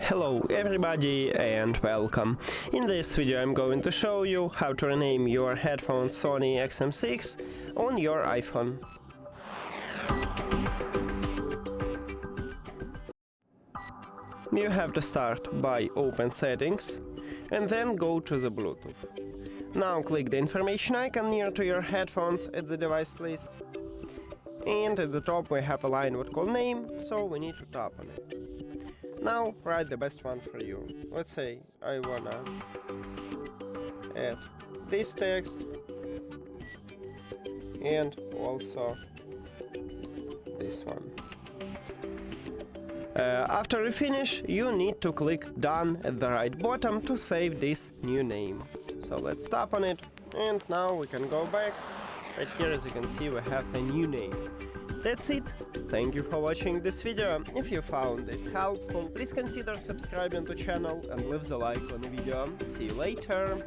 Hello everybody and welcome. In this video I'm going to show you how to rename your headphones SONY XM6 on your iPhone. You have to start by open settings and then go to the Bluetooth. Now click the information icon near to your headphones at the device list. And at the top we have a line with call name, so we need to tap on it. Now write the best one for you. Let's say I wanna add this text and also this one. After you finish, you need to click Done at the right bottom to save this new name. So let's tap on it, and now we can go back. Right here, as you can see, we have a new name. That's it. Thank you for watching this video. If you found it helpful, please consider subscribing to the channel and leave the like on the video. See you later.